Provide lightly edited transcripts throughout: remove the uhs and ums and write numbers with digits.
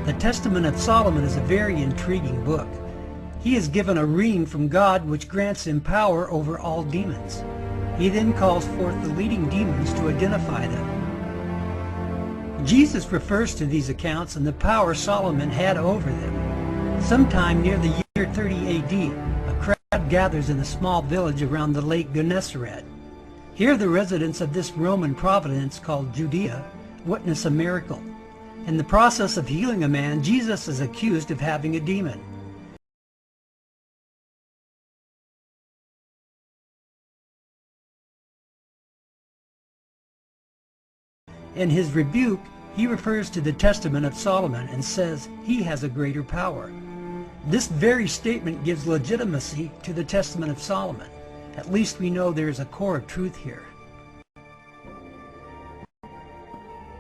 The Testament of Solomon is a very intriguing book. He is given a ring from God which grants him power over all demons. He then calls forth the leading demons to identify them. Jesus refers to these accounts and the power Solomon had over them. Sometime near the year 30 AD, a crowd gathers in a small village around the lake Gennesaret. Here the residents of this Roman province called Judea witness a miracle. In the process of healing a man, Jesus is accused of having a demon. In his rebuke, he refers to the Testament of Solomon and says he has a greater power. This very statement gives legitimacy to the Testament of Solomon. At least we know there is a core of truth here.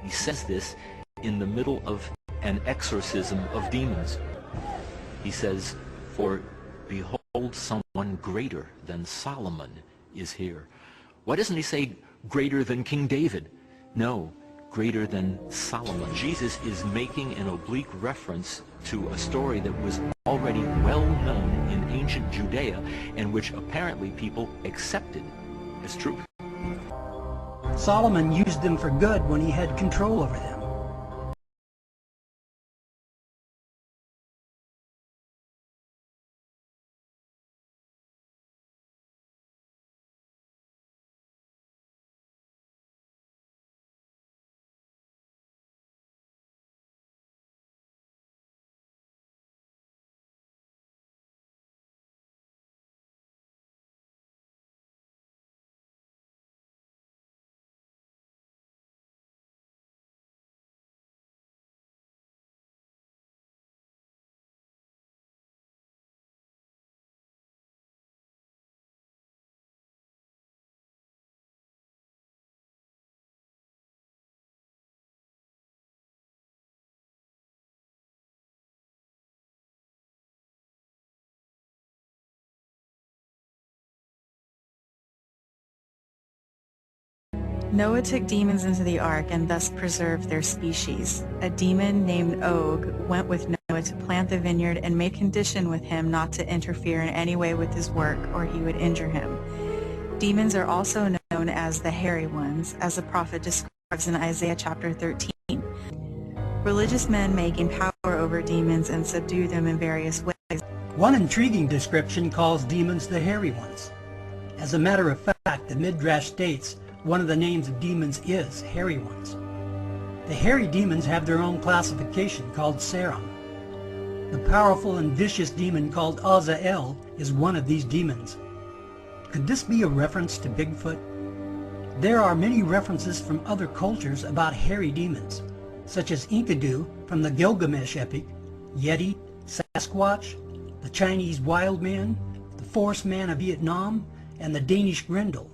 He says this in the middle of an exorcism of demons. He says, "For behold, someone greater than Solomon is here." Why doesn't he say greater than King David? No, greater than Solomon. Jesus is making an oblique reference to a story that was already well known in ancient Judea and which apparently people accepted as truth. Solomon used them for good when he had control over them. Noah took demons into the ark and thus preserved their species. A demon named Og went with Noah to plant the vineyard and made condition with him not to interfere in any way with his work or he would injure him. Demons are also known as the hairy ones, as the prophet describes in Isaiah chapter 13. Religious men may gain power over demons and subdue them in various ways. One intriguing description calls demons the hairy ones. As a matter of fact, the Midrash states one of the names of demons is hairy ones. The hairy demons have their own classification called Seram. The powerful and vicious demon called Azael is one of these demons. Could this be a reference to Bigfoot? There are many references from other cultures about hairy demons, such as Enkidu from the Gilgamesh epic, Yeti, Sasquatch, the Chinese wild man, the Forest man of Vietnam, and the Danish Grendel.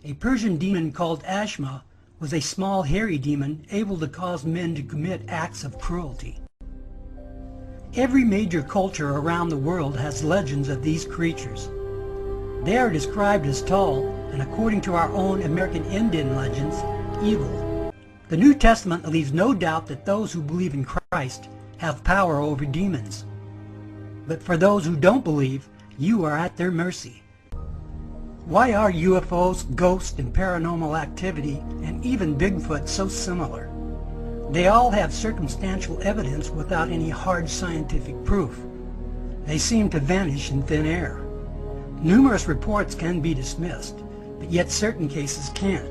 A Persian demon called Ashma was a small hairy demon able to cause men to commit acts of cruelty. Every major culture around the world has legends of these creatures. They are described as tall and, according to our own American Indian legends, evil. The New Testament leaves no doubt that those who believe in Christ have power over demons. But for those who don't believe, you are at their mercy. Why are UFOs, ghosts, and paranormal activity, and even Bigfoot so similar? They all have circumstantial evidence without any hard scientific proof. They seem to vanish in thin air. Numerous reports can be dismissed, but yet certain cases can't.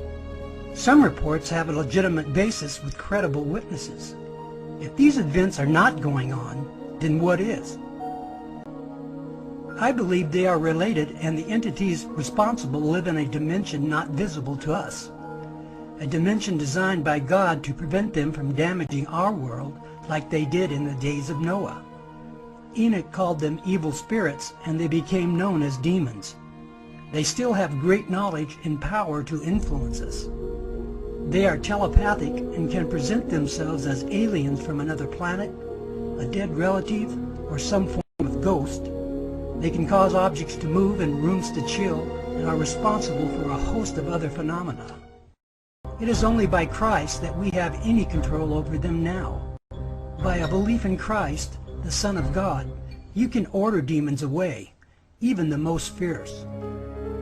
Some reports have a legitimate basis with credible witnesses. If these events are not going on, then what is? I believe they are related and the entities responsible live in a dimension not visible to us. A dimension designed by God to prevent them from damaging our world like they did in the days of Noah. Enoch called them evil spirits and they became known as demons. They still have great knowledge and power to influence us. They are telepathic and can present themselves as aliens from another planet, a dead relative, or some form of ghost. They can cause objects to move and rooms to chill and are responsible for a host of other phenomena. It is only by Christ that we have any control over them now. By a belief in Christ, the Son of God, you can order demons away, even the most fierce.